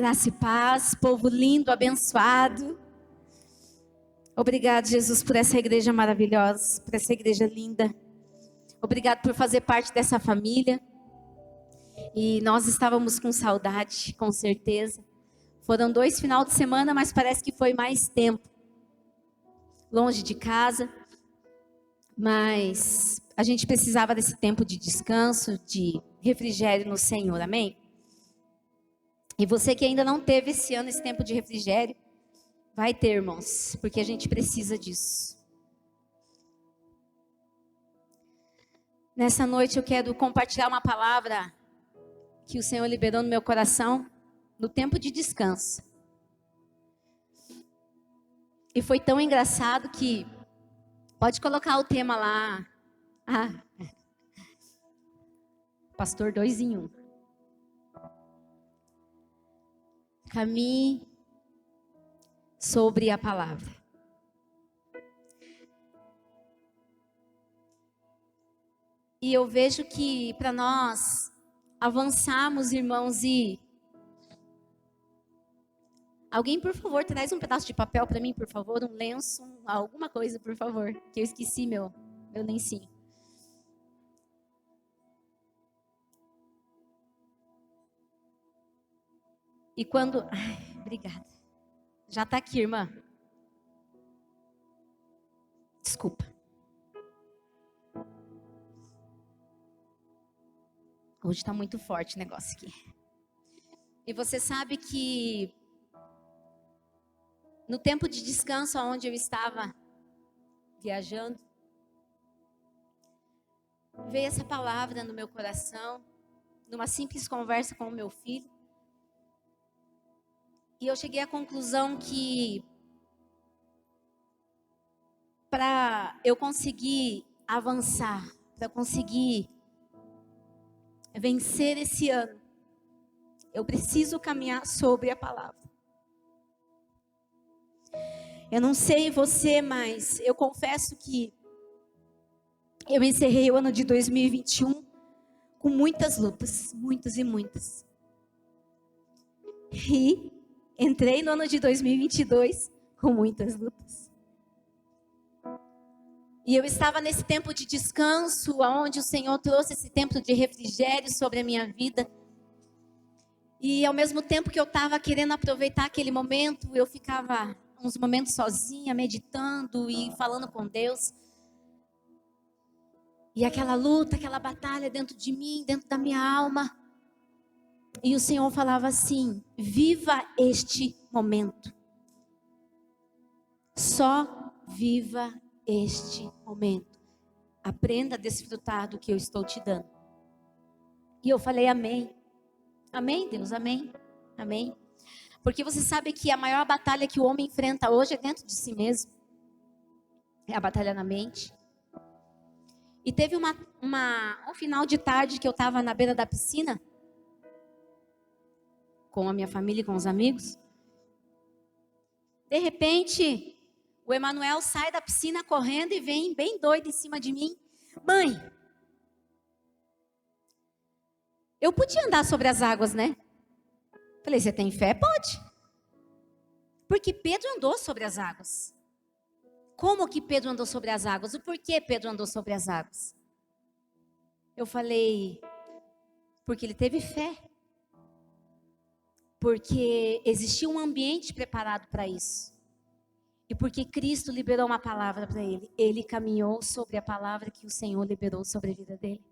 Graça e paz, povo lindo, abençoado. Obrigado, Jesus, por essa igreja maravilhosa, por essa igreja linda. Obrigado por fazer parte dessa família. E nós estávamos com saudade, com certeza. Foram 2 finais de semana, mas parece que foi mais tempo. Longe de casa. Mas a gente precisava desse tempo de descanso, de refrigério no Senhor, amém? E você que ainda não teve esse ano esse tempo de refrigério, vai ter, irmãos, porque a gente precisa disso. Nessa noite eu quero compartilhar uma palavra que o Senhor liberou no meu coração no tempo de descanso. E foi tão engraçado que pode colocar o tema lá. Pastor 2 em 1. Caminhe sobre a palavra. E eu vejo que para nós avançarmos, irmãos, e alguém, por favor, traz um pedaço de papel para mim, por favor, um lenço, alguma coisa, por favor, que eu esqueci meu lencinho. E quando... obrigada. Já está aqui, irmã. Desculpa. Hoje está muito forte o negócio aqui. E você sabe que no tempo de descanso, onde eu estava viajando, veio essa palavra no meu coração, numa simples conversa com o meu filho. E eu cheguei à conclusão que para eu conseguir avançar, para conseguir vencer esse ano, eu preciso caminhar sobre a palavra. Eu não sei você, mas eu confesso que eu encerrei o ano de 2021 com muitas lutas, muitas e muitas. E entrei no ano de 2022 com muitas lutas. E eu estava nesse tempo de descanso, onde o Senhor trouxe esse tempo de refrigério sobre a minha vida. E ao mesmo tempo que eu estava querendo aproveitar aquele momento, eu ficava uns momentos sozinha, meditando e falando com Deus. E aquela luta, aquela batalha dentro de mim, dentro da minha alma. E o Senhor falava assim: viva este momento. Só viva este momento. Aprenda a desfrutar do que eu estou te dando. E eu falei amém. Amém, Deus, amém. Amém. Porque você sabe que a maior batalha que o homem enfrenta hoje é dentro de si mesmo. É a batalha na mente. E teve um final de tarde que eu estava na beira da piscina, com a minha família e com os amigos. De repente, o Emanuel sai da piscina correndo e vem bem doido em cima de mim. Mãe, eu podia andar sobre as águas, né? Falei, você tem fé? Pode. Porque Pedro andou sobre as águas. Como que Pedro andou sobre as águas? O porquê Pedro andou sobre as águas? Eu falei, porque ele teve fé. Porque existia um ambiente preparado para isso. E porque Cristo liberou uma palavra para ele. Ele caminhou sobre a palavra que o Senhor liberou sobre a vida dele.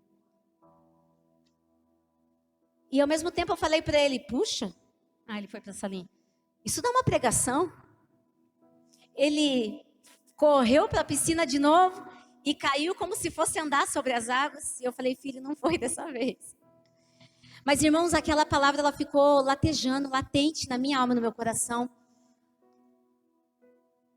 E ao mesmo tempo eu falei para ele, puxa. Ele foi para a salinha. Isso dá uma pregação. Ele correu para a piscina de novo e caiu como se fosse andar sobre as águas. E eu falei, filho, não foi dessa vez. Mas, irmãos, aquela palavra ela ficou latejando, latente na minha alma, no meu coração.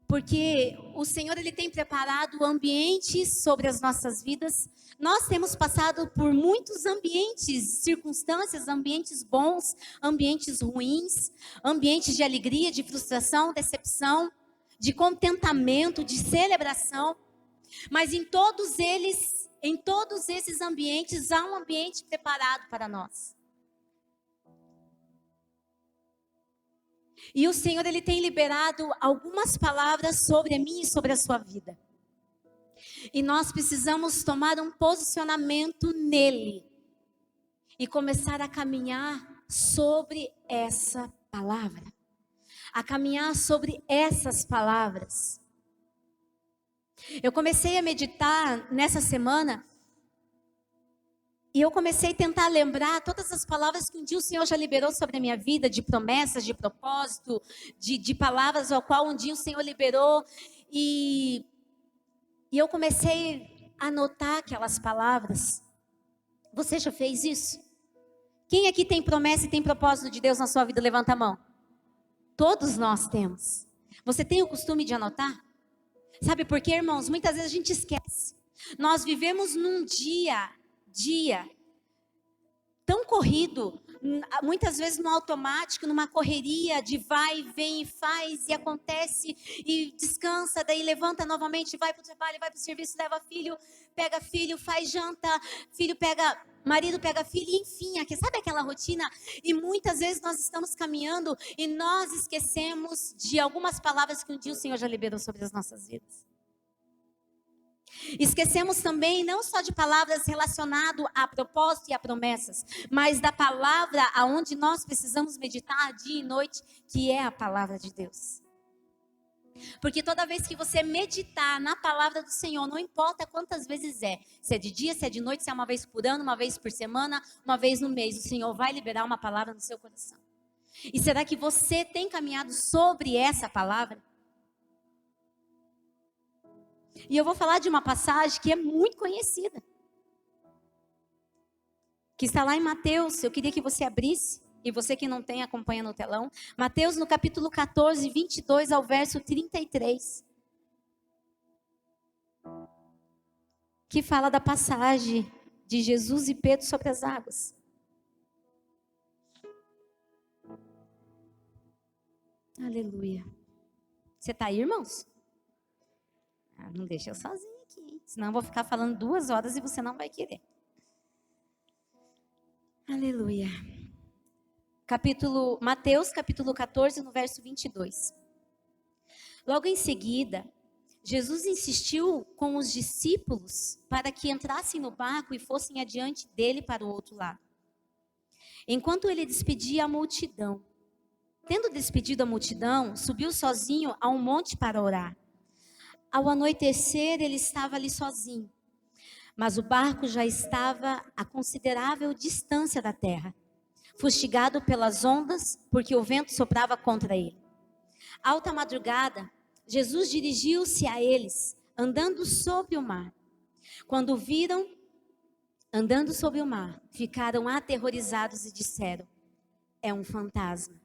Porque o Senhor ele tem preparado ambientes sobre as nossas vidas. Nós temos passado por muitos ambientes, circunstâncias, ambientes bons, ambientes ruins, ambientes de alegria, de frustração, decepção, de contentamento, de celebração. Mas em todos esses ambientes, há um ambiente preparado para nós. E o Senhor, Ele tem liberado algumas palavras sobre a minha e sobre a sua vida. E nós precisamos tomar um posicionamento nele. E começar a caminhar sobre essa palavra. A caminhar sobre essas palavras. Eu comecei a meditar nessa semana. E eu comecei a tentar lembrar todas as palavras que um dia o Senhor já liberou sobre a minha vida, de promessas, de propósito, de palavras ao qual um dia o Senhor liberou. E eu comecei a anotar aquelas palavras. Você já fez isso? Quem aqui tem promessa e tem propósito de Deus na sua vida? Levanta a mão. Todos nós temos. Você tem o costume de anotar? Sabe por quê, irmãos? Muitas vezes a gente esquece. Nós vivemos num dia tão corrido, muitas vezes no automático, numa correria de vai, vem e faz, e acontece, e descansa, daí levanta novamente, vai para o trabalho, vai para o serviço, leva filho, faz janta, marido pega filho, enfim, sabe aquela rotina? E muitas vezes nós estamos caminhando e nós esquecemos de algumas palavras que um dia o Senhor já liberou sobre as nossas vidas. Esquecemos também não só de palavras relacionadas a propósito e a promessas, mas da palavra aonde nós precisamos meditar dia e noite, que é a palavra de Deus. Porque toda vez que você meditar na palavra do Senhor, não importa quantas vezes se é de dia, se é de noite, se é uma vez por ano, uma vez por semana, uma vez no mês, o Senhor vai liberar uma palavra no seu coração. E será que você tem caminhado sobre essa palavra? E eu vou falar de uma passagem que é muito conhecida. Que está lá em Mateus. Eu queria que você abrisse. E você que não tem, acompanha no telão. Mateus no capítulo 14, 22 ao verso 33. Que fala da passagem de Jesus e Pedro sobre as águas. Aleluia. Você está aí, irmãos? Não deixa eu sozinha aqui, hein? Senão eu vou ficar falando 2 horas e você não vai querer. Aleluia. Mateus capítulo 14, no verso 22. Logo em seguida, Jesus insistiu com os discípulos para que entrassem no barco e fossem adiante dele para o outro lado. Enquanto ele despedia a multidão. Tendo despedido a multidão, subiu sozinho a um monte para orar. Ao anoitecer, ele estava ali sozinho, mas o barco já estava a considerável distância da terra, fustigado pelas ondas, porque o vento soprava contra ele. Alta madrugada, Jesus dirigiu-se a eles, andando sobre o mar. Quando o viram andando sobre o mar, ficaram aterrorizados e disseram: é um fantasma.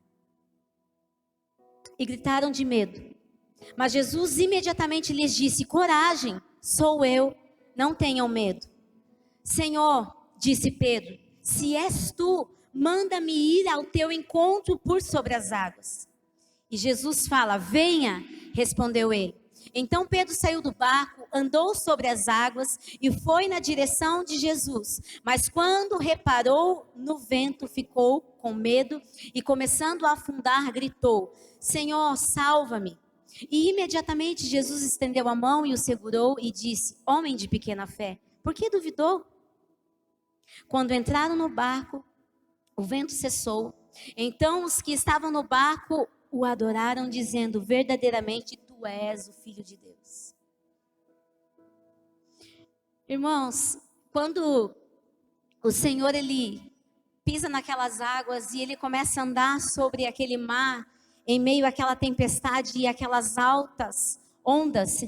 E gritaram de medo. Mas Jesus imediatamente lhes disse: coragem, sou eu, não tenham medo. Senhor, disse Pedro, se és tu, manda-me ir ao teu encontro por sobre as águas. E Jesus fala: venha, respondeu ele. Então Pedro saiu do barco, andou sobre as águas e foi na direção de Jesus. Mas quando reparou no vento, ficou com medo e, começando a afundar, gritou: Senhor, salva-me. E imediatamente Jesus estendeu a mão e o segurou e disse: homem de pequena fé, por que duvidou? Quando entraram no barco, o vento cessou. Então os que estavam no barco o adoraram, dizendo: verdadeiramente tu és o Filho de Deus. Irmãos, quando o Senhor ele pisa naquelas águas e ele começa a andar sobre aquele mar, em meio àquela tempestade e aquelas altas ondas,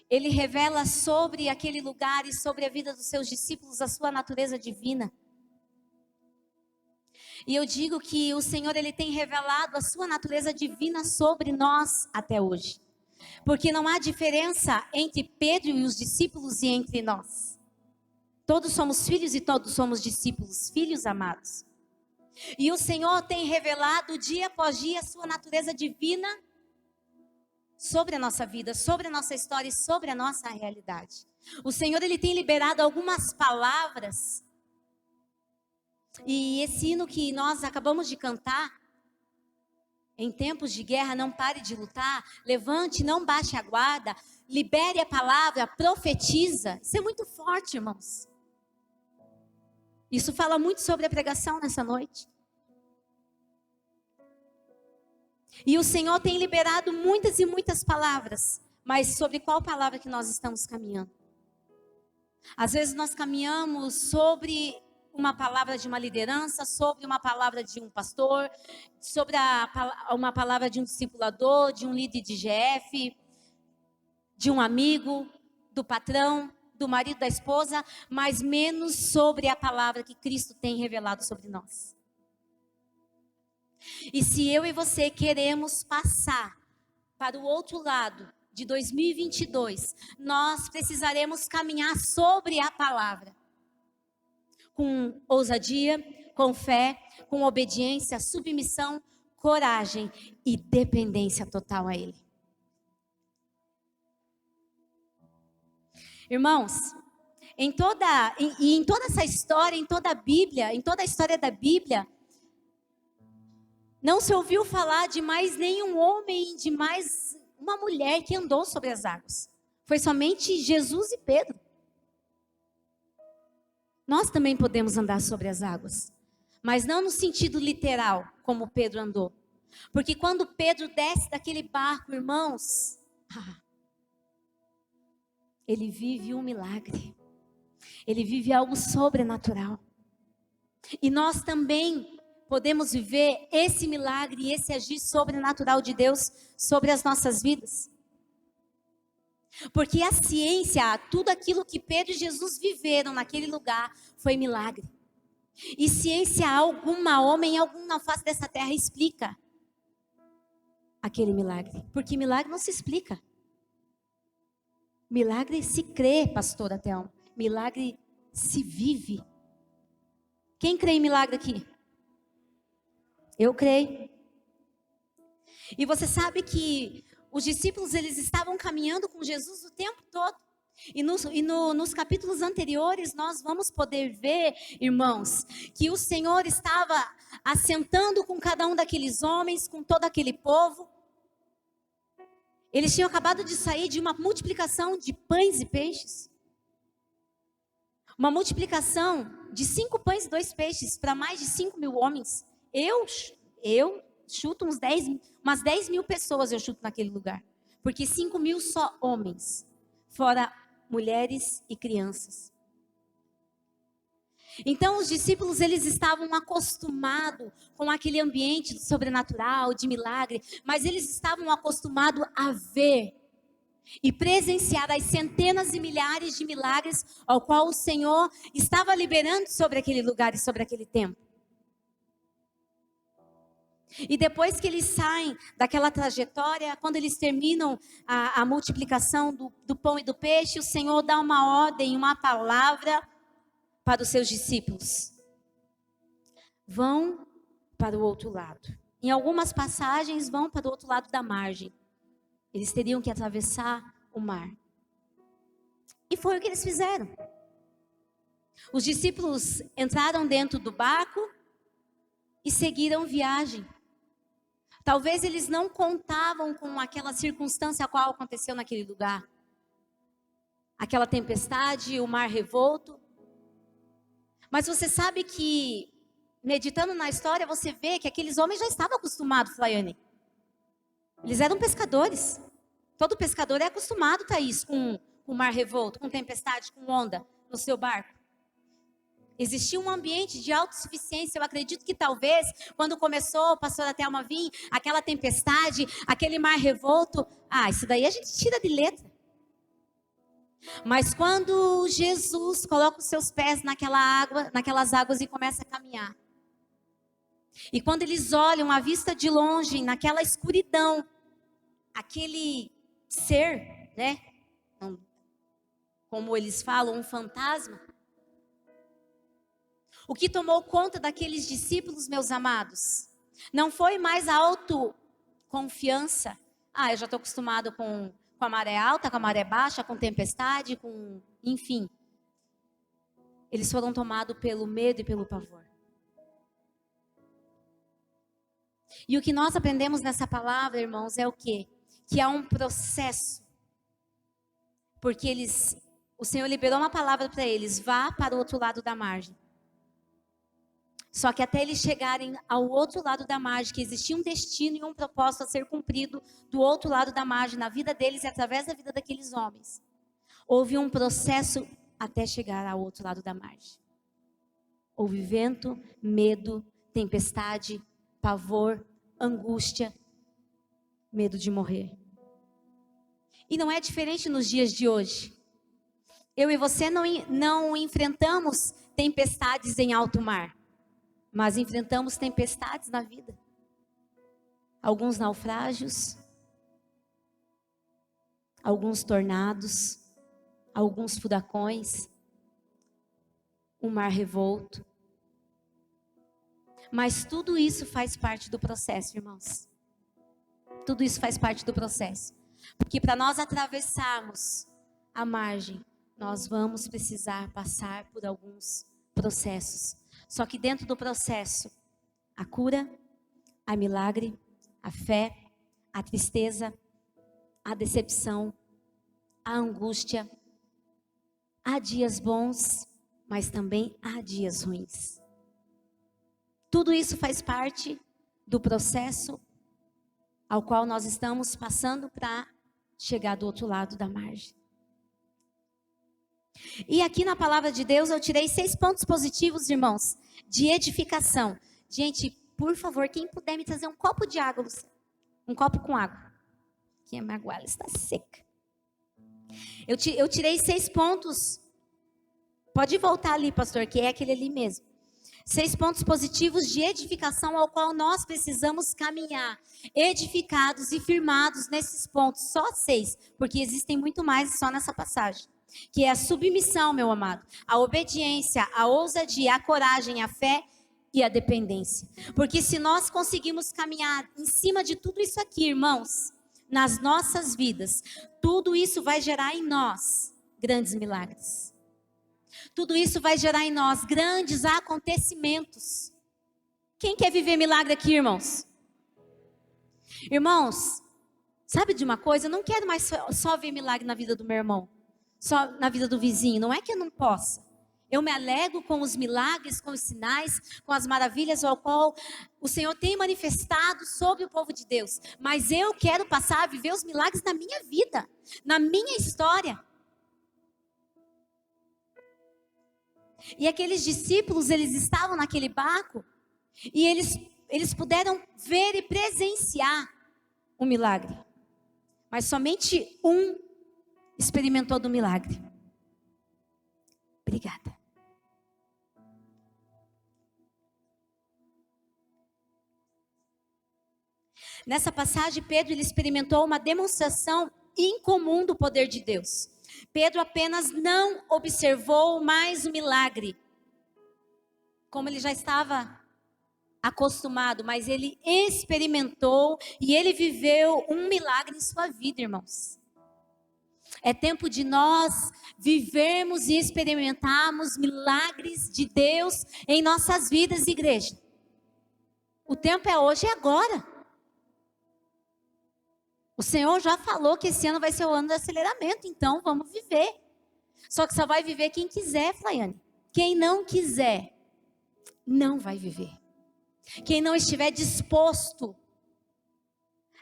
ele revela sobre aquele lugar e sobre a vida dos seus discípulos a sua natureza divina. E eu digo que o Senhor ele tem revelado a sua natureza divina sobre nós até hoje. Porque não há diferença entre Pedro e os discípulos e entre nós. Todos somos filhos e todos somos discípulos, filhos amados. E o Senhor tem revelado dia após dia a sua natureza divina sobre a nossa vida, sobre a nossa história e sobre a nossa realidade. O Senhor ele tem liberado algumas palavras. E esse hino que nós acabamos de cantar, Em tempos de guerra, não pare de lutar, levante, não baixe a guarda, libere a palavra, profetiza. Isso é muito forte, irmãos. Isso fala muito sobre a pregação nessa noite. E o Senhor tem liberado muitas e muitas palavras, mas sobre qual palavra que nós estamos caminhando? Às vezes nós caminhamos sobre uma palavra de uma liderança, sobre uma palavra de um pastor, sobre uma palavra de um discipulador, de um líder de GF, de um amigo, do patrão, do marido, da esposa, mas menos sobre a palavra que Cristo tem revelado sobre nós. E se eu e você queremos passar para o outro lado de 2022, nós precisaremos caminhar sobre a palavra. Com ousadia, com fé, com obediência, submissão, coragem e dependência total a Ele. Irmãos, em toda essa história, em toda a Bíblia, em toda a história da Bíblia, não se ouviu falar de mais nenhum homem, de mais uma mulher que andou sobre as águas. Foi somente Jesus e Pedro. Nós também podemos andar sobre as águas, mas não no sentido literal, como Pedro andou. Porque quando Pedro desce daquele barco, irmãos, ele vive um milagre. Ele vive algo sobrenatural. E nós também podemos viver esse milagre e esse agir sobrenatural de Deus sobre as nossas vidas. Porque a ciência, tudo aquilo que Pedro e Jesus viveram naquele lugar foi milagre. E ciência alguma, homem algum na face dessa terra explica aquele milagre. Porque milagre não se explica. Milagre se crê, pastora Thelma. Milagre se vive. Quem crê em milagre aqui? Eu creio. E você sabe que os discípulos, eles estavam caminhando com Jesus o tempo todo. E nos capítulos anteriores, nós vamos poder ver, irmãos, que o Senhor estava assentando com cada um daqueles homens, com todo aquele povo. Eles tinham acabado de sair de uma multiplicação de pães e peixes. Uma multiplicação de 5 pães e 2 peixes para mais de 5.000 homens. Eu chuto umas 10 mil pessoas, eu chuto naquele lugar. Porque 5.000 só homens, fora mulheres e crianças. Então os discípulos, eles estavam acostumados com aquele ambiente sobrenatural, de milagre, mas eles estavam acostumados a ver e presenciar as centenas e milhares de milagres ao qual o Senhor estava liberando sobre aquele lugar e sobre aquele tempo. E depois que eles saem daquela trajetória, quando eles terminam a multiplicação do pão e do peixe, o Senhor dá uma ordem, uma palavra para os seus discípulos. Vão para o outro lado. Em algumas passagens, vão para o outro lado da margem. Eles teriam que atravessar o mar. E foi o que eles fizeram. Os discípulos entraram dentro do barco e seguiram viagem. Talvez eles não contavam com aquela circunstância a qual aconteceu naquele lugar. Aquela tempestade, o mar revolto. Mas você sabe que, meditando na história, você vê que aqueles homens já estavam acostumados, Flaiane. Eles eram pescadores. Todo pescador é acostumado, Thaís, com o mar revolto, com tempestade, com onda no seu barco. Existia um ambiente de autossuficiência. Eu acredito que talvez, quando começou, pastora Thelma, vir aquela tempestade, aquele mar revolto, isso daí a gente tira de letra. Mas quando Jesus coloca os seus pés naquelas águas e começa a caminhar, e quando eles olham à vista de longe, naquela escuridão, aquele ser, né? Como eles falam, um fantasma. O que tomou conta daqueles discípulos, meus amados, não foi mais a autoconfiança. Eu já estou acostumado com a maré alta, com a maré baixa, com tempestade, enfim. Eles foram tomados pelo medo e pelo pavor. E o que nós aprendemos nessa palavra, irmãos, é o quê? Que há um processo. Porque o Senhor liberou uma palavra para eles: vá para o outro lado da margem. Só que até eles chegarem ao outro lado da margem, que existia um destino e um propósito a ser cumprido do outro lado da margem, na vida deles e através da vida daqueles homens. Houve um processo até chegar ao outro lado da margem. Houve vento, medo, tempestade, pavor, angústia, medo de morrer. E não é diferente nos dias de hoje. Eu e você não enfrentamos tempestades em alto mar, mas enfrentamos tempestades na vida. Alguns naufrágios, alguns tornados, alguns furacões, um mar revolto. Mas tudo isso faz parte do processo, irmãos. Tudo isso faz parte do processo. Porque para nós atravessarmos a margem, nós vamos precisar passar por alguns processos. Só que dentro do processo, a cura, a milagre, a fé, a tristeza, a decepção, a angústia. Há dias bons, mas também há dias ruins. Tudo isso faz parte do processo ao qual nós estamos passando para chegar do outro lado da margem. E aqui na palavra de Deus eu tirei 6 pontos positivos, irmãos, de edificação. Gente, por favor, quem puder me trazer um copo de água, um copo com água, que a minha água está seca. Eu tirei 6 pontos. Pode voltar ali, pastor, que é aquele ali mesmo. 6 pontos positivos de edificação ao qual nós precisamos caminhar, edificados e firmados nesses pontos. Só 6, porque existem muito mais só nessa passagem. Que é a submissão, meu amado, a obediência, a ousadia, a coragem, a fé e a dependência. Porque se nós conseguimos caminhar em cima de tudo isso aqui, irmãos, nas nossas vidas, tudo isso vai gerar em nós grandes milagres. Tudo isso vai gerar em nós grandes acontecimentos. Quem quer viver milagre aqui, irmãos? Irmãos, sabe de uma coisa? Eu não quero mais só ver milagre na vida do meu irmão, só na vida do vizinho. Não é que eu não possa. Eu me alegro com os milagres, com os sinais, com as maravilhas ao qual o Senhor tem manifestado sobre o povo de Deus. Mas eu quero passar a viver os milagres na minha vida, na minha história. E aqueles discípulos, eles estavam naquele barco e eles puderam ver e presenciar o milagre. Mas somente um experimentou do milagre. Obrigada. Nessa passagem, Pedro ele experimentou uma demonstração incomum do poder de Deus. Pedro apenas não observou mais o milagre, como ele já estava acostumado, mas ele experimentou e ele viveu um milagre em sua vida, irmãos. É tempo de nós vivermos e experimentarmos milagres de Deus em nossas vidas, igreja. O tempo é hoje e agora. O Senhor já falou que esse ano vai ser o ano do aceleramento, então vamos viver. Só que só vai viver quem quiser, Flaiane. Quem não quiser, não vai viver. Quem não estiver disposto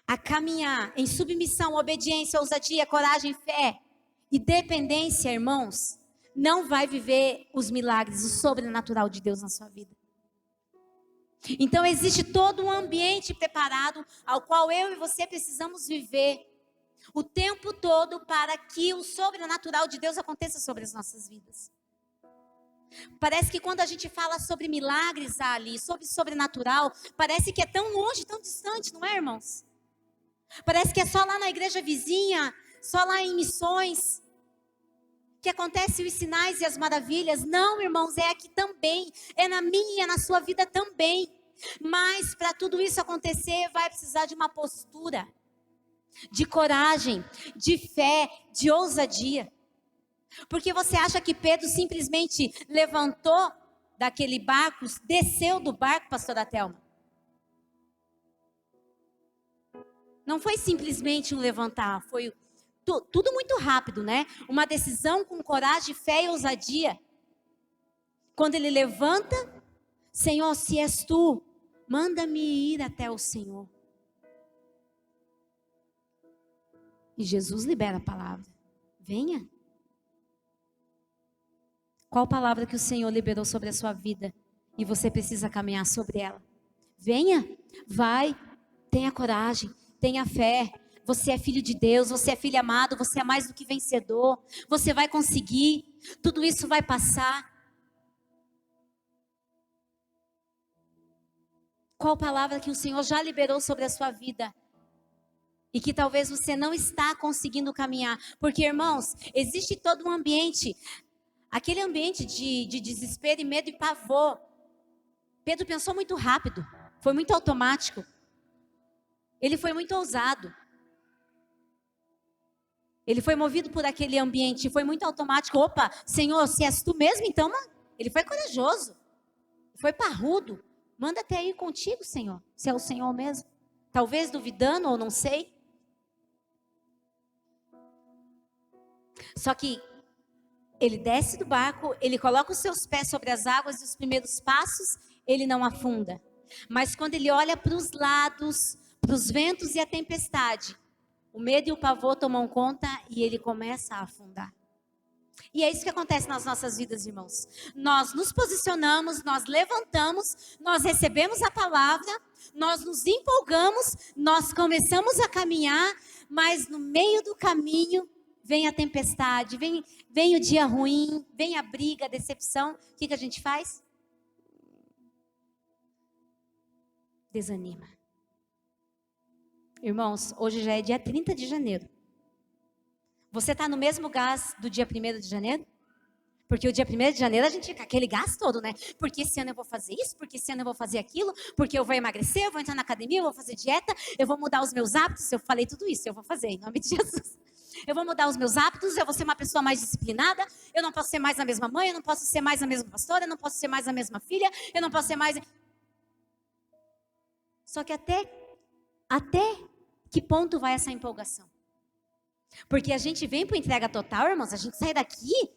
a caminhar em submissão, obediência, ousadia, coragem, fé e dependência, irmãos, não vai viver os milagres, o sobrenatural de Deus na sua vida. Então existe todo um ambiente preparado ao qual eu e você precisamos viver o tempo todo para que o sobrenatural de Deus aconteça sobre as nossas vidas. Parece que quando a gente fala sobre milagres ali, sobre sobrenatural, parece que é tão longe, tão distante, não é, irmãos? Parece que é só lá na igreja vizinha, só lá em missões, que acontecem os sinais e as maravilhas. Não, irmãos, é aqui também, é na minha e na sua vida também. Mas para tudo isso acontecer, vai precisar de uma postura, de coragem, de fé, de ousadia. Porque você acha que Pedro simplesmente levantou daquele barco, desceu do barco, pastora Thelma? Não foi simplesmente um levantar, foi tudo muito rápido, né? Uma decisão com coragem, fé e ousadia. Quando ele levanta, Senhor, se és tu, manda-me ir até o Senhor. E Jesus libera a palavra. Venha. Qual palavra que o Senhor liberou sobre a sua vida? E você precisa caminhar sobre ela. Venha, vai, tenha coragem, tenha fé. Você é filho de Deus, você é filho amado, você é mais do que vencedor. Você vai conseguir, tudo isso vai passar. Qual palavra que o Senhor já liberou sobre a sua vida? E que talvez você não está conseguindo caminhar. Porque, irmãos, existe todo um ambiente, aquele ambiente de desespero e medo e pavor. Pedro pensou muito rápido, foi muito automático. Ele foi muito ousado. Ele foi movido por aquele ambiente, foi muito automático. Opa, Senhor, se és tu mesmo, então, ele foi corajoso. Foi parrudo. Manda até ir contigo, Senhor, se é o Senhor mesmo. Talvez duvidando ou não sei. Só que ele desce do barco, ele coloca os seus pés sobre as águas e os primeiros passos, ele não afunda. Mas quando ele olha para os lados, para os ventos e a tempestade, o medo e o pavor tomam conta e ele começa a afundar. E é isso que acontece nas nossas vidas, irmãos. Nós nos posicionamos, nós levantamos, nós recebemos a palavra, nós nos empolgamos, nós começamos a caminhar, mas no meio do caminho vem a tempestade, vem o dia ruim, vem a briga, a decepção. O que a gente faz? Desanima. Irmãos, hoje já é dia 30 de janeiro. Você está no mesmo gás do dia 1º de janeiro? Porque o dia 1º de janeiro a gente fica aquele gás todo, né? Porque esse ano eu vou fazer isso, porque esse ano eu vou fazer aquilo, porque eu vou emagrecer, eu vou entrar na academia, eu vou fazer dieta, eu vou mudar os meus hábitos. Eu falei tudo isso, eu vou fazer, em nome de Jesus. Eu vou mudar os meus hábitos, eu vou ser uma pessoa mais disciplinada, eu não posso ser mais a mesma mãe, eu não posso ser mais a mesma pastora, eu não posso ser mais a mesma filha, eu não posso ser mais... Só que até que ponto vai essa empolgação? Porque a gente vem para entrega total, irmãos, a gente sai daqui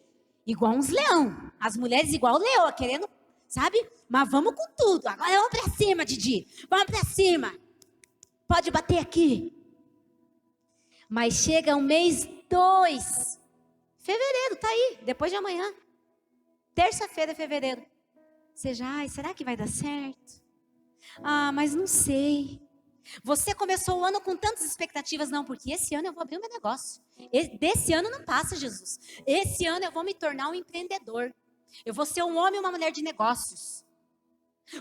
igual uns leão. As mulheres igual leoa, querendo, sabe? Mas vamos com tudo. Agora vamos para cima, Didi. Vamos para cima. Pode bater aqui. Mas chega o mês 2. Fevereiro, tá aí, depois de amanhã. Terça-feira, fevereiro. Você já, ai, será que vai dar certo? Ah, mas não sei. Você começou o ano com tantas expectativas, não, porque esse ano eu vou abrir o meu negócio. Desse ano não passa, Jesus. Esse ano eu vou me tornar um empreendedor. Eu vou ser um homem e uma mulher de negócios.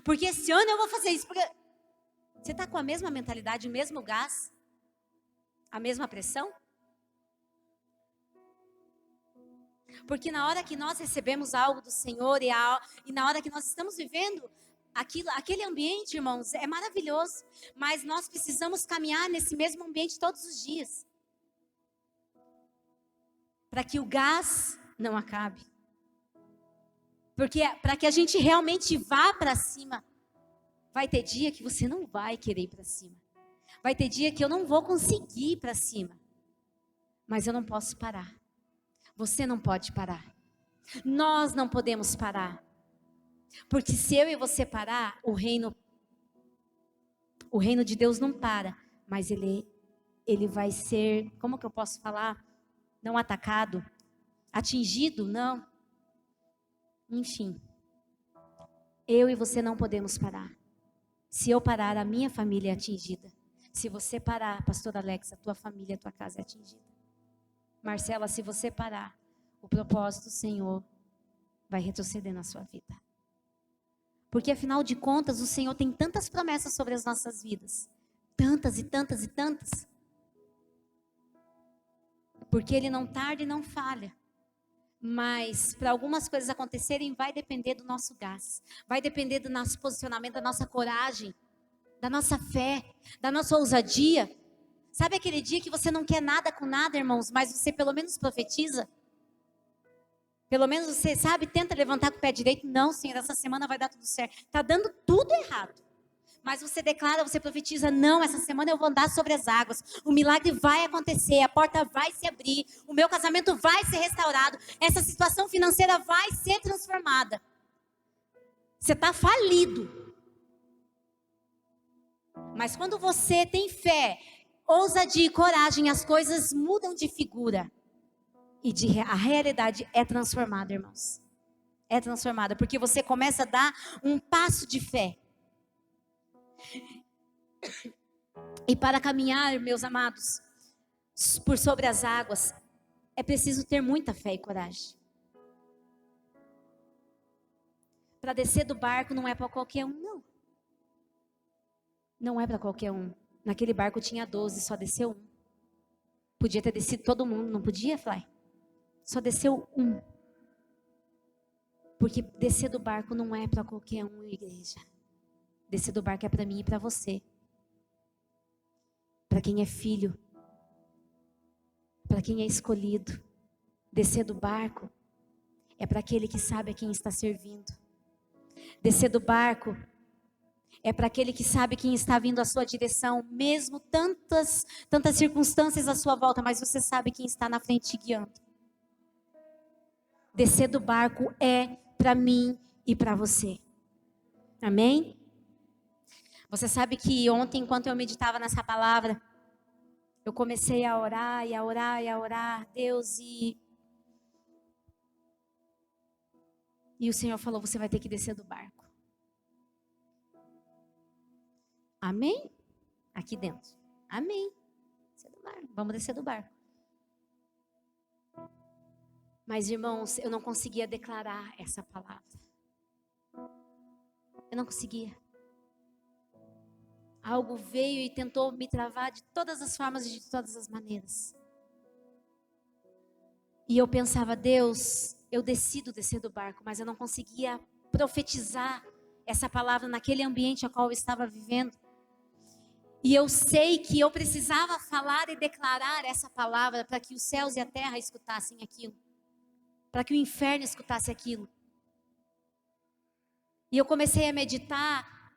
Porque esse ano eu vou fazer isso. Porque... Você está com a mesma mentalidade, o mesmo gás? A mesma pressão? Porque na hora que nós recebemos algo do Senhor e na hora que nós estamos vivendo aquele ambiente, irmãos, é maravilhoso, mas nós precisamos caminhar nesse mesmo ambiente todos os dias, para que o gás não acabe, porque para que a gente realmente vá para cima, vai ter dia que você não vai querer ir para cima, vai ter dia que eu não vou conseguir ir para cima, mas eu não posso parar, você não pode parar, nós não podemos parar. Porque se eu e você parar, o reino de Deus não para, mas ele vai ser, como que eu posso falar? Não atacado, atingido, não. Enfim, eu e você não podemos parar. Se eu parar, a minha família é atingida. Se você parar, pastor Alex, a tua família, a tua casa é atingida. Marcela, se você parar, o propósito do Senhor vai retroceder na sua vida. Porque afinal de contas, o Senhor tem tantas promessas sobre as nossas vidas. Tantas e tantas e tantas. Porque Ele não tarda e não falha. Mas para algumas coisas acontecerem, vai depender do nosso gás. Vai depender do nosso posicionamento, da nossa coragem, da nossa fé, da nossa ousadia. Sabe aquele dia que você não quer nada com nada, irmãos, mas você pelo menos profetiza? Pelo menos você, sabe, tenta levantar com o pé direito. Não, Senhor, essa semana vai dar tudo certo. Está dando tudo errado. Mas você declara, você profetiza: não, essa semana eu vou andar sobre as águas. O milagre vai acontecer, a porta vai se abrir, o meu casamento vai ser restaurado, essa situação financeira vai ser transformada. Você está falido. Mas quando você tem fé, ousadia e coragem, as coisas mudam de figura. E a realidade é transformada, irmãos. É transformada, porque você começa a dar um passo de fé. E para caminhar, meus amados, por sobre as águas, é preciso ter muita fé e coragem. Para descer do barco não é para qualquer um, não. Não é para qualquer um. Naquele barco tinha 12, só desceu um. Podia ter descido todo mundo, não podia, Fly? Só desceu um. Porque descer do barco não é para qualquer um, igreja. Descer do barco é para mim e para você. Para quem é filho. Para quem é escolhido. Descer do barco é para aquele que sabe a quem está servindo. Descer do barco é para aquele que sabe quem está vindo à sua direção, mesmo tantas circunstâncias à sua volta, mas você sabe quem está na frente te guiando. Descer do barco é para mim e para você. Amém? Você sabe que ontem, enquanto eu meditava nessa palavra, eu comecei a orar e a orar e a orar, Deus, e o Senhor falou: você vai ter que descer do barco. Amém? Aqui dentro. Amém. Descer do barco. Vamos descer do barco. Mas, irmãos, eu não conseguia declarar essa palavra. Eu não conseguia. Algo veio e tentou me travar de todas as formas e de todas as maneiras. E eu pensava: Deus, eu decido descer do barco, mas eu não conseguia profetizar essa palavra naquele ambiente a qual eu estava vivendo. E eu sei que eu precisava falar e declarar essa palavra para que os céus e a terra escutassem aquilo. Para que o inferno escutasse aquilo. E eu comecei a meditar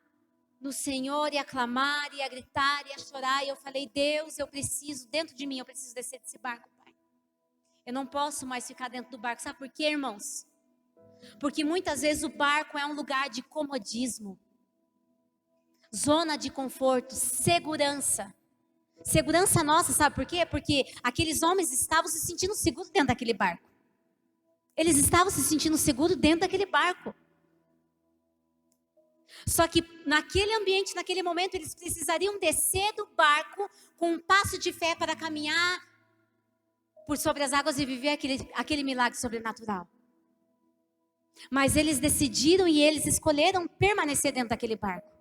no Senhor e a clamar e a gritar e a chorar. E eu falei: Deus, eu preciso, dentro de mim, eu preciso descer desse barco, Pai. Eu não posso mais ficar dentro do barco. Sabe por quê, irmãos? Porque muitas vezes o barco é um lugar de comodismo. Zona de conforto, segurança. Segurança nossa, sabe por quê? Porque aqueles homens estavam se sentindo seguros dentro daquele barco. Eles estavam se sentindo seguros dentro daquele barco. Só que naquele ambiente, naquele momento, eles precisariam descer do barco com um passo de fé para caminhar por sobre as águas e viver aquele milagre sobrenatural. Mas eles decidiram e eles escolheram permanecer dentro daquele barco.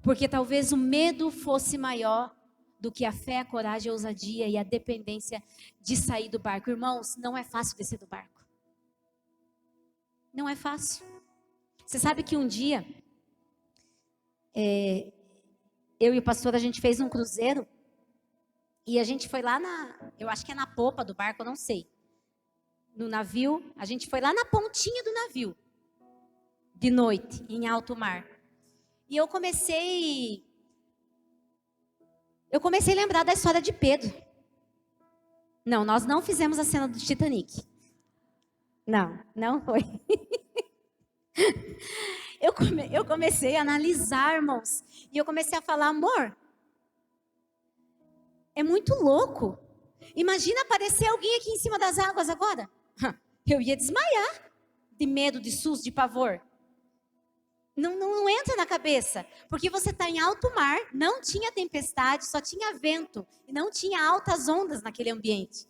Porque talvez o medo fosse maior do que a fé, a coragem, a ousadia e a dependência de sair do barco. Irmãos, não é fácil descer do barco. Não é fácil. Você sabe que um dia, eu e o pastor, a gente fez um cruzeiro. E a gente foi lá eu acho que é na popa do barco, eu não sei. No navio, a gente foi lá na pontinha do navio. De noite, em alto mar. E eu comecei a lembrar da história de Pedro. Não, nós não fizemos a cena do Titanic. Não foi. Eu comecei a analisar, irmãos. E eu comecei a falar: amor, é muito louco. Imagina aparecer alguém aqui em cima das águas agora. Eu ia desmaiar de medo, de susto, de pavor. Não entra na cabeça, porque você está em alto mar, não tinha tempestade, só tinha vento, e não tinha altas ondas naquele ambiente.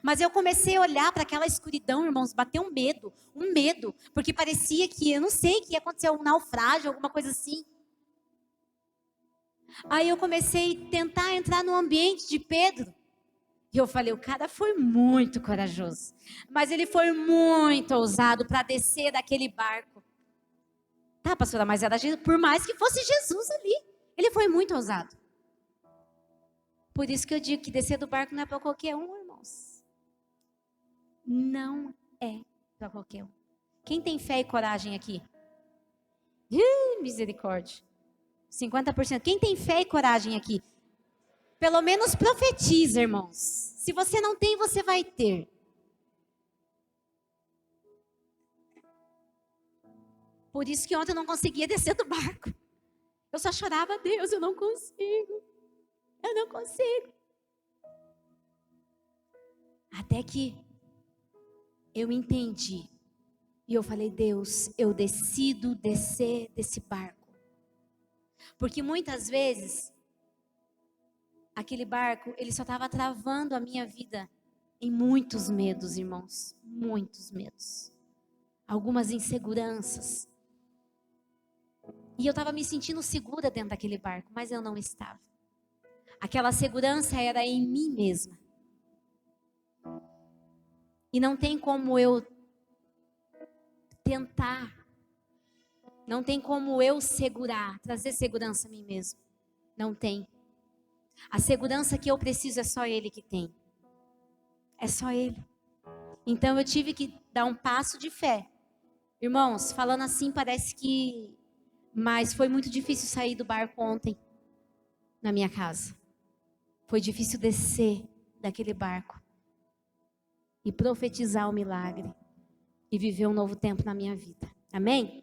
Mas eu comecei a olhar para aquela escuridão, irmãos, bateu um medo, porque parecia que, eu não sei, que ia acontecer um naufrágio, alguma coisa assim. Aí eu comecei a tentar entrar no ambiente de Pedro, e eu falei: o cara foi muito corajoso, mas ele foi muito ousado para descer daquele barco. Tá, pastora, mas era Jesus, por mais que fosse Jesus ali, ele foi muito ousado. Por isso que eu digo que descer do barco não é para qualquer um, irmãos. Não é para qualquer um. Quem tem fé e coragem aqui? misericórdia. 50%. Quem tem fé e coragem aqui? Pelo menos profetiza, irmãos. Se você não tem, você vai ter. Por isso que ontem eu não conseguia descer do barco. Eu só chorava, Deus, eu não consigo. Eu não consigo. Até que eu entendi. E eu falei, Deus, eu decido descer desse barco. Porque muitas vezes, aquele barco, ele só estava travando a minha vida em muitos medos, irmãos. Muitos medos. Algumas inseguranças. E eu estava me sentindo segura dentro daquele barco, mas eu não estava. Aquela segurança era em mim mesma. E não tem como eu tentar, não tem como eu segurar, trazer segurança a mim mesma. Não tem. A segurança que eu preciso é só Ele que tem. É só Ele. Então eu tive que dar um passo de fé. Irmãos, falando assim parece que... Mas foi muito difícil sair do barco ontem, na minha casa. Foi difícil descer daquele barco e profetizar o milagre e viver um novo tempo na minha vida. Amém?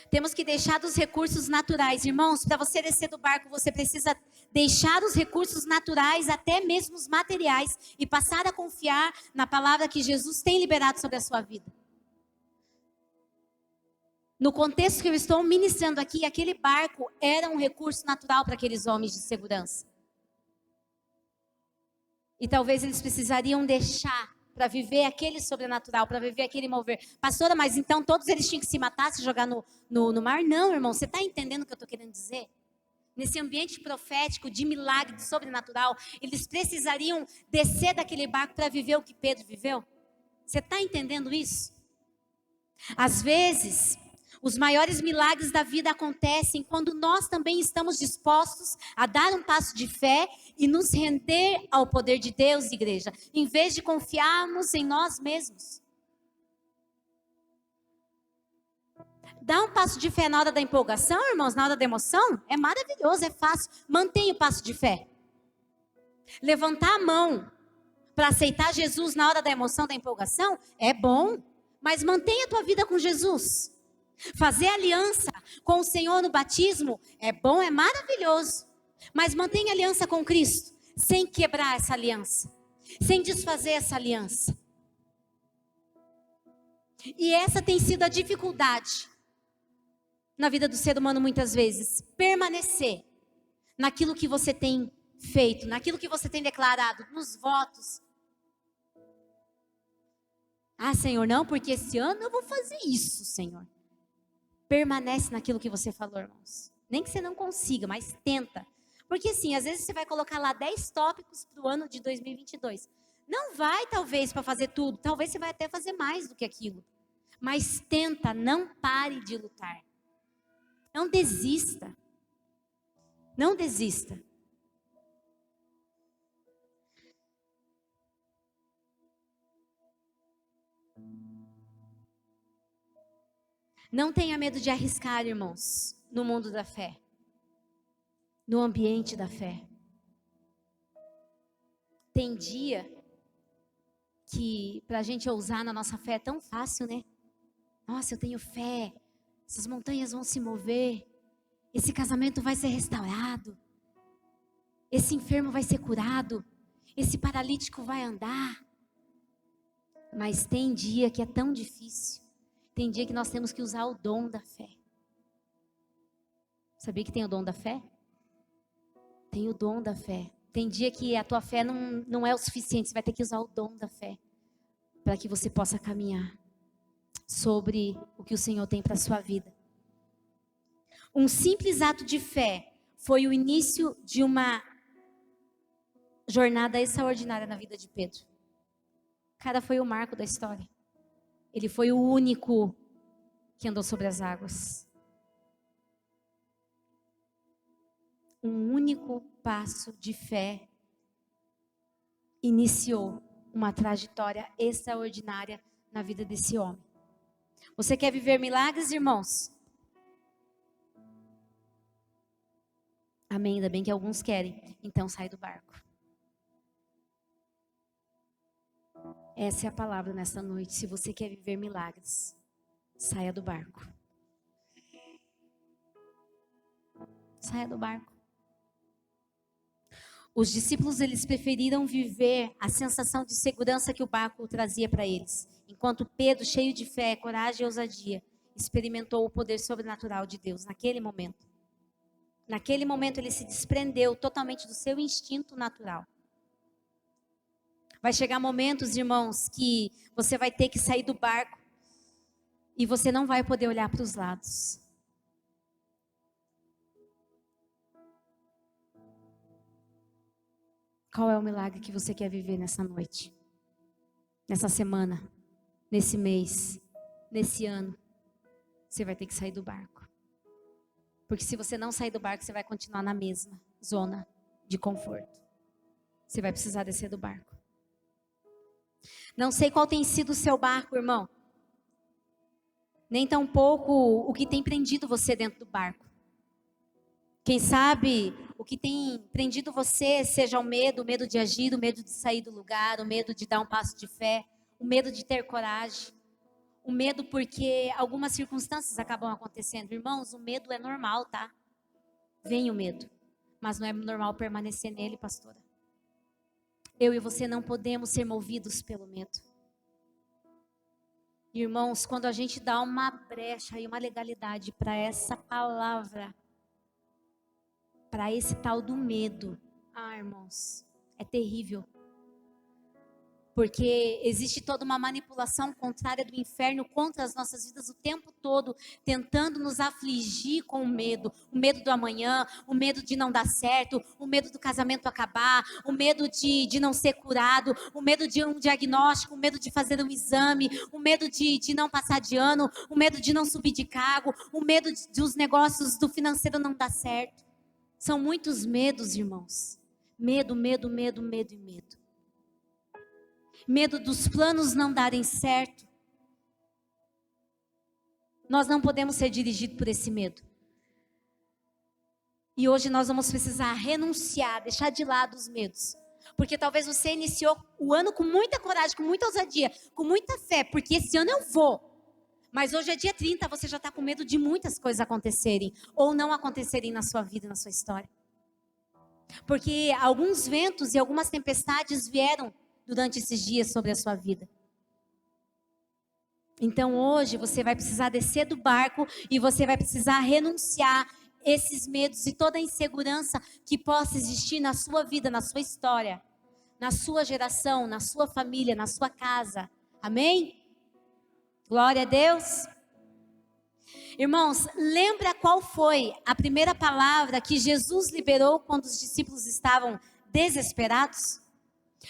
Temos que deixar dos recursos naturais. Irmãos, para você descer do barco, você precisa deixar os recursos naturais, até mesmo os materiais, e passar a confiar na palavra que Jesus tem liberado sobre a sua vida. No contexto que eu estou ministrando aqui, aquele barco era um recurso natural para aqueles homens de segurança. E talvez eles precisariam deixar para viver aquele sobrenatural, para viver aquele mover. Pastora, mas então todos eles tinham que se matar, se jogar no mar? Não, irmão, você está entendendo o que eu estou querendo dizer? Nesse ambiente profético, de milagre, de sobrenatural, eles precisariam descer daquele barco para viver o que Pedro viveu? Você está entendendo isso? Às vezes... Os maiores milagres da vida acontecem quando nós também estamos dispostos a dar um passo de fé e nos render ao poder de Deus, igreja, em vez de confiarmos em nós mesmos. Dar um passo de fé na hora da empolgação, irmãos, na hora da emoção, é maravilhoso, é fácil. Mantenha o passo de fé. Levantar a mão para aceitar Jesus na hora da emoção, da empolgação, é bom, mas mantenha a tua vida com Jesus. Fazer aliança com o Senhor no batismo é bom, é maravilhoso. Mas mantenha aliança com Cristo, sem quebrar essa aliança, sem desfazer essa aliança. E essa tem sido a dificuldade na vida do ser humano muitas vezes. Permanecer naquilo que você tem feito, naquilo que você tem declarado, nos votos. Ah, Senhor, não, porque esse ano eu vou fazer isso, Senhor. Permanece naquilo que você falou, irmãos. Nem que você não consiga, mas tenta. Porque assim, às vezes você vai colocar lá 10 tópicos para o ano de 2022. Não vai, talvez, para fazer tudo. Talvez você vai até fazer mais do que aquilo. Mas tenta, não pare de lutar. Não desista. Não desista. Não tenha medo de arriscar, irmãos, no mundo da fé, no ambiente da fé. Tem dia que para a gente ousar na nossa fé é tão fácil, né? Nossa, eu tenho fé, essas montanhas vão se mover, esse casamento vai ser restaurado, esse enfermo vai ser curado, esse paralítico vai andar. Mas tem dia que é tão difícil. Tem dia que nós temos que usar o dom da fé. Sabia que tem o dom da fé? Tem o dom da fé. Tem dia que a tua fé não é o suficiente. Você vai ter que usar o dom da fé. Para que você possa caminhar sobre o que o Senhor tem para a sua vida. Um simples ato de fé foi o início de uma jornada extraordinária na vida de Pedro. O cara foi o marco da história. Ele foi o único que andou sobre as águas. Um único passo de fé iniciou uma trajetória extraordinária na vida desse homem. Você quer viver milagres, irmãos? Amém, ainda bem que alguns querem. Então sai do barco. Essa é a palavra nessa noite. Se você quer viver milagres, saia do barco. Saia do barco. Os discípulos, eles preferiram viver a sensação de segurança que o barco trazia para eles. Enquanto Pedro, cheio de fé, coragem e ousadia, experimentou o poder sobrenatural de Deus naquele momento. Naquele momento ele se desprendeu totalmente do seu instinto natural. Vai chegar momentos, irmãos, que você vai ter que sair do barco e você não vai poder olhar para os lados. Qual é o milagre que você quer viver nessa noite? Nessa semana? Nesse mês? Nesse ano? Você vai ter que sair do barco. Porque se você não sair do barco, você vai continuar na mesma zona de conforto. Você vai precisar descer do barco. Não sei qual tem sido o seu barco, irmão. Nem tampouco o que tem prendido você dentro do barco. Quem sabe o que tem prendido você seja o medo de agir, o medo de sair do lugar, o medo de dar um passo de fé, o medo de ter coragem. O medo porque algumas circunstâncias acabam acontecendo. Irmãos, o medo é normal, tá? Vem o medo. Mas não é normal permanecer nele, pastora. Eu e você não podemos ser movidos pelo medo. Irmãos, quando a gente dá uma brecha e uma legalidade para essa palavra, para esse tal do medo, irmãos, é terrível. Porque existe toda uma manipulação contrária do inferno contra as nossas vidas o tempo todo, tentando nos afligir com o medo do amanhã, o medo de não dar certo, o medo do casamento acabar, o medo de não ser curado, o medo de um diagnóstico, o medo de fazer um exame, o medo de não passar de ano, o medo de não subir de cargo, o medo de os negócios do financeiro não dar certo. São muitos medos, irmãos. Medo, medo, medo, medo e medo. Medo dos planos não darem certo. Nós não podemos ser dirigidos por esse medo. E hoje nós vamos precisar renunciar, deixar de lado os medos. Porque talvez você iniciou o ano com muita coragem, com muita ousadia, com muita fé, porque esse ano eu vou. Mas hoje é dia 30, você já está com medo de muitas coisas acontecerem, ou não acontecerem na sua vida, na sua história. Porque alguns ventos e algumas tempestades vieram durante esses dias sobre a sua vida. Então hoje você vai precisar descer do barco e você vai precisar renunciar esses medos e toda a insegurança que possa existir na sua vida, na sua história, na sua geração, na sua família, na sua casa. Amém? Glória a Deus. Irmãos, lembra qual foi a primeira palavra que Jesus liberou quando os discípulos estavam desesperados?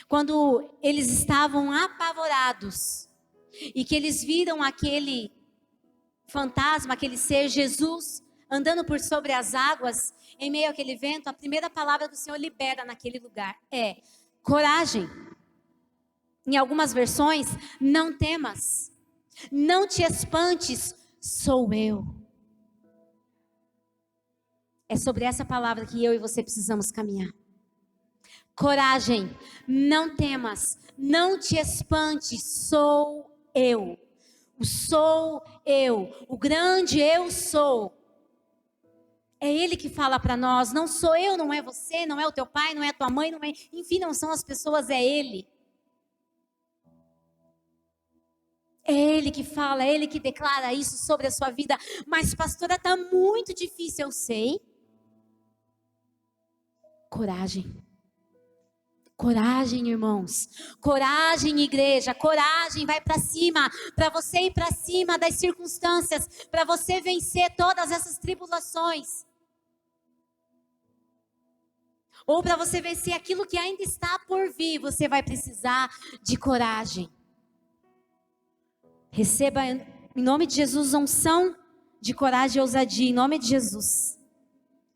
Quando eles estavam apavorados e que eles viram aquele fantasma, aquele ser, Jesus, andando por sobre as águas, em meio àquele vento, a primeira palavra do Senhor libera naquele lugar é coragem. Em algumas versões, não temas, não te espantes, sou eu. É sobre essa palavra que eu e você precisamos caminhar. Coragem, não temas, não te espantes, sou eu. Sou eu, o grande eu sou. É Ele que fala para nós, não sou eu, não é você, não é o teu pai, não é a tua mãe, não é, enfim, não são as pessoas, é Ele. É Ele que fala, é Ele que declara isso sobre a sua vida. Mas pastora, está muito difícil, eu sei. Coragem. Coragem, irmãos, coragem, igreja, coragem, vai para cima, para você ir para cima das circunstâncias, para você vencer todas essas tribulações, ou para você vencer aquilo que ainda está por vir, você vai precisar de coragem. Receba em nome de Jesus unção de coragem e ousadia, em nome de Jesus.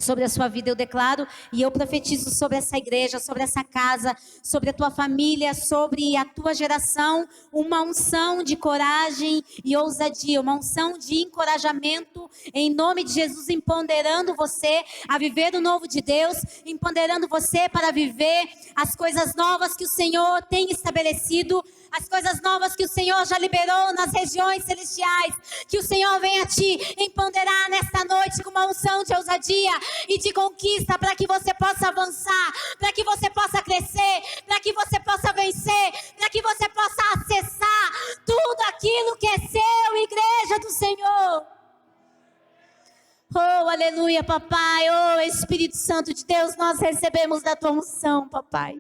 Sobre a sua vida eu declaro e eu profetizo sobre essa igreja, sobre essa casa, sobre a tua família, sobre a tua geração, uma unção de coragem e ousadia, uma unção de encorajamento, em nome de Jesus, empoderando você a viver o novo de Deus, empoderando você para viver as coisas novas que o Senhor tem estabelecido, as coisas novas que o Senhor já liberou nas regiões celestiais, que o Senhor venha te empoderar nesta noite com uma unção de ousadia e de conquista, para que você possa avançar, para que você possa crescer, para que você possa vencer, para que você possa acessar tudo aquilo que é seu, igreja do Senhor. Oh, aleluia, papai. Oh, Espírito Santo de Deus, nós recebemos da tua unção, papai.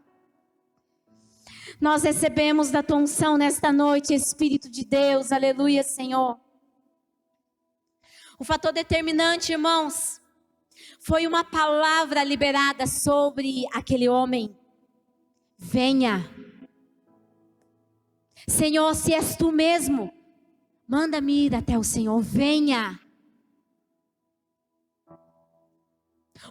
Nós recebemos da tua unção nesta noite, Espírito de Deus, aleluia, Senhor. O fator determinante, irmãos, foi uma palavra liberada sobre aquele homem. Venha. Senhor, se és tu mesmo, manda-me ir até o Senhor, venha.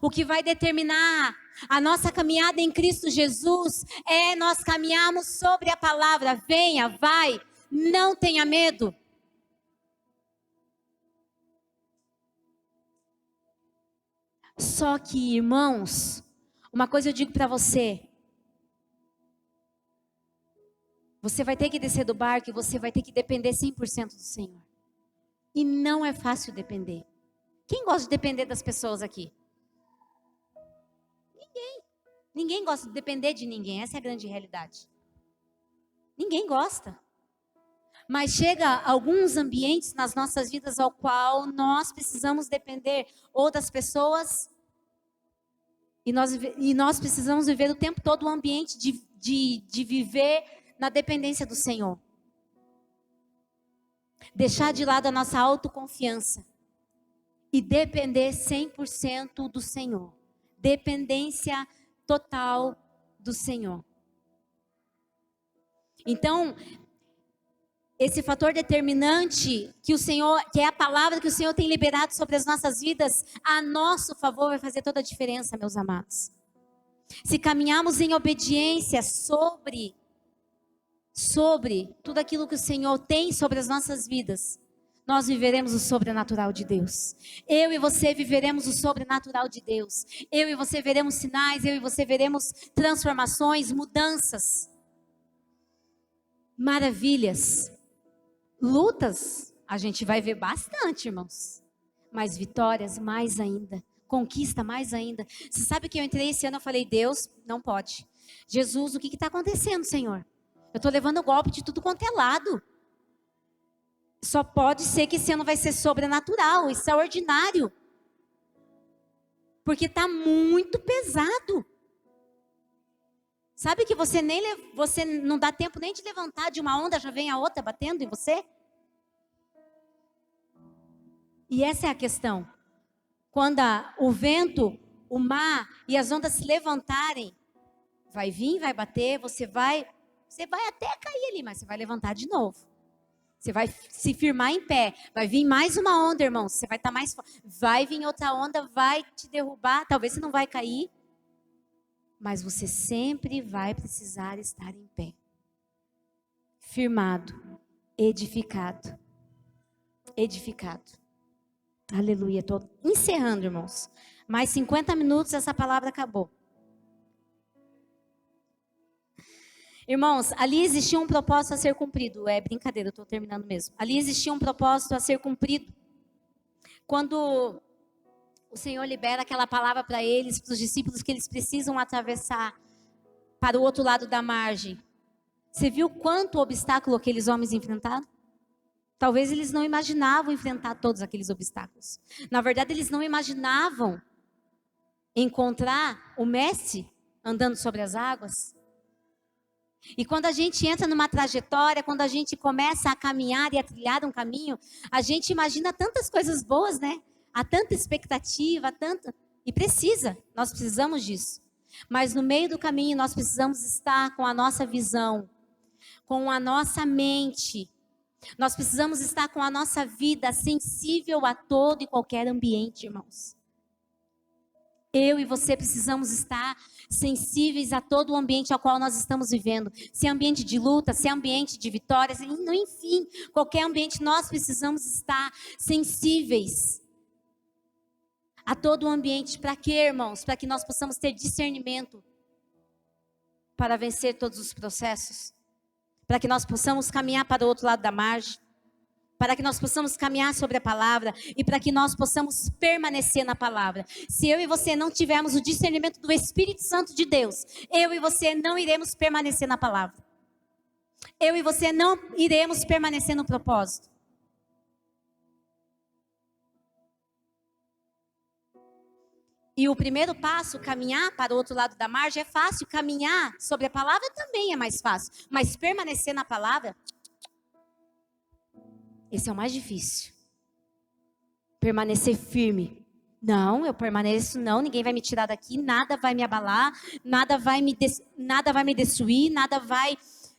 O que vai determinar a nossa caminhada em Cristo Jesus é nós caminharmos sobre a palavra. Venha, vai, não tenha medo. Só que, irmãos, uma coisa eu digo para você. Você vai ter que descer do barco e você vai ter que depender 100% do Senhor. E não é fácil depender. Quem gosta de depender das pessoas aqui? Ninguém gosta de depender de ninguém, essa é a grande realidade. Ninguém gosta. Mas chega alguns ambientes nas nossas vidas ao qual nós precisamos depender ou das pessoas e nós precisamos viver o tempo todo um ambiente de viver na dependência do Senhor. Deixar de lado a nossa autoconfiança e depender 100% do Senhor. Dependência total do Senhor. Então, esse fator determinante que o Senhor, que é a palavra que o Senhor tem liberado sobre as nossas vidas, a nosso favor vai fazer toda a diferença, meus amados. Se caminharmos em obediência sobre tudo aquilo que o Senhor tem sobre as nossas vidas, nós viveremos o sobrenatural de Deus. Eu e você viveremos o sobrenatural de Deus. Eu e você veremos sinais, eu e você veremos transformações, mudanças, maravilhas. Lutas, a gente vai ver bastante, irmãos. Mas vitórias, mais ainda. Conquista, mais ainda. Você sabe que eu entrei esse ano, eu falei, Deus, não pode. Jesus, o que está acontecendo, Senhor? Eu estou levando golpe de tudo quanto é lado. Só pode ser que esse ano vai ser sobrenatural, extraordinário. Porque está muito pesado. Sabe que você não dá tempo nem de levantar de uma onda, já vem a outra batendo em você? E essa é a questão. Quando o vento, o mar e as ondas se levantarem, vai vir, vai bater, você vai até cair ali, mas você vai levantar de novo. Você vai se firmar em pé. Vai vir mais uma onda, irmão. Você vai estar mais forte. Vai vir outra onda, vai te derrubar. Talvez você não vai cair. Mas você sempre vai precisar estar em pé. Firmado. Edificado. Edificado. Aleluia. Estou encerrando, irmãos. Mais 50 minutos, essa palavra acabou. Irmãos, ali existia um propósito a ser cumprido. É brincadeira, eu estou terminando mesmo. Ali existia um propósito a ser cumprido. Quando o Senhor libera aquela palavra para eles, para os discípulos, que eles precisam atravessar para o outro lado da margem. Você viu quanto obstáculo aqueles homens enfrentaram? Talvez eles não imaginavam enfrentar todos aqueles obstáculos. Na verdade, eles não imaginavam encontrar o Mestre andando sobre as águas. E quando a gente entra numa trajetória, quando a gente começa a caminhar e a trilhar um caminho, a gente imagina tantas coisas boas, né? Há tanta expectativa, e nós precisamos disso. Mas no meio do caminho nós precisamos estar com a nossa visão, com a nossa mente. Nós precisamos estar com a nossa vida sensível a todo e qualquer ambiente, irmãos. Eu e você precisamos estar sensíveis a todo o ambiente ao qual nós estamos vivendo. Se é ambiente de luta, se é ambiente de vitórias, enfim, qualquer ambiente, nós precisamos estar sensíveis a todo o ambiente. Para quê, irmãos? Para que nós possamos ter discernimento para vencer todos os processos. Para que nós possamos caminhar para o outro lado da margem. Para que nós possamos caminhar sobre a palavra e para que nós possamos permanecer na palavra. Se eu e você não tivermos o discernimento do Espírito Santo de Deus, eu e você não iremos permanecer na palavra. Eu e você não iremos permanecer no propósito. E o primeiro passo, caminhar para o outro lado da margem, é fácil. Caminhar sobre a palavra também é mais fácil. Mas permanecer na palavra, esse é o mais difícil. Permanecer firme. Não, eu permaneço, não, ninguém vai me tirar daqui, nada vai me abalar, nada vai me destruir, nada vai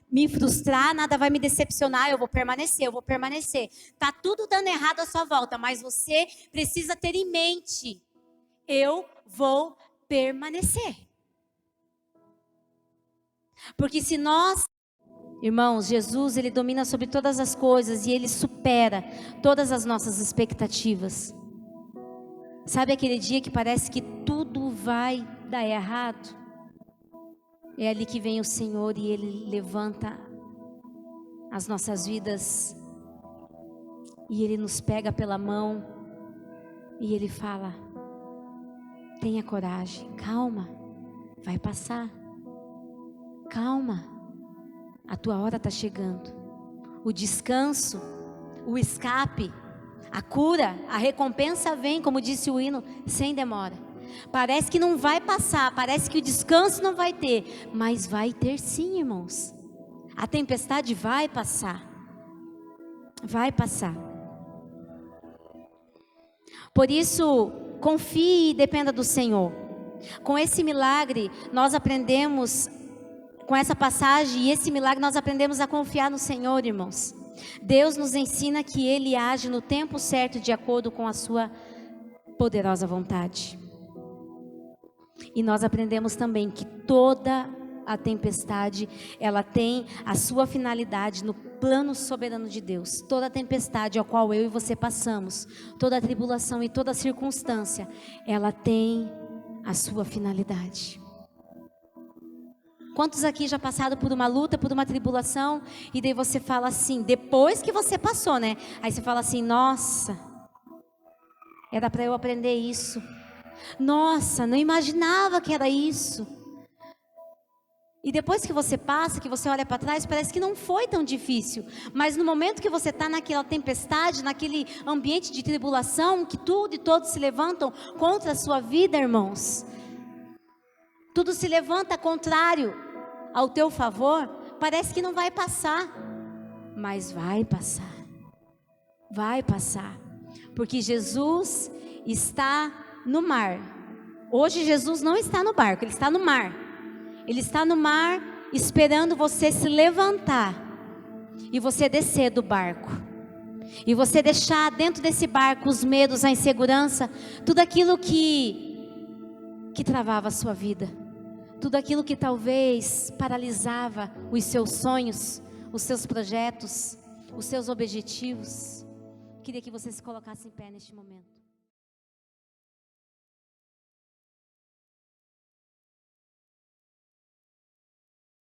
me frustrar, nada vai me decepcionar, eu vou permanecer. Tá tudo dando errado à sua volta, mas você precisa ter em mente, eu vou permanecer. Porque se nós, irmãos, Jesus, ele domina sobre todas as coisas e ele supera todas as nossas expectativas. Sabe aquele dia que parece que tudo vai dar errado? É ali que vem o Senhor e ele levanta as nossas vidas e ele nos pega pela mão e ele fala: tenha coragem, calma, vai passar, calma, a tua hora está chegando. O descanso, o escape, a cura, a recompensa vem, como disse o hino, sem demora. Parece que não vai passar, parece que o descanso não vai ter, mas vai ter sim, irmãos. A tempestade vai passar, vai passar. Por isso, confie e dependa do Senhor. Com esse milagre, nós aprendemos, com essa passagem e esse milagre, nós aprendemos a confiar no Senhor, irmãos. Deus nos ensina que Ele age no tempo certo, de acordo com a sua poderosa vontade. E nós aprendemos também que toda a tempestade, ela tem a sua finalidade no plano soberano de Deus. Toda a tempestade ao qual eu e você passamos, toda a tribulação e toda a circunstância, ela tem a sua finalidade. Quantos aqui já passaram por uma luta, por uma tribulação, e daí você fala assim, depois que você passou, né? Aí você fala assim, nossa, era para eu aprender isso. Nossa, não imaginava que era isso. E depois que você passa, que você olha para trás, parece que não foi tão difícil. Mas no momento que você está naquela tempestade, naquele ambiente de tribulação, que tudo e todos se levantam contra a sua vida, irmãos. Tudo se levanta contrário ao teu favor, parece que não vai passar. Mas vai passar. Vai passar. Porque Jesus está no mar. Hoje Jesus não está no barco, Ele está no mar. Ele está no mar esperando você se levantar e você descer do barco. E você deixar dentro desse barco os medos, a insegurança, tudo aquilo que travava a sua vida. Tudo aquilo que talvez paralisava os seus sonhos, os seus projetos, os seus objetivos. Queria que você se colocasse em pé neste momento.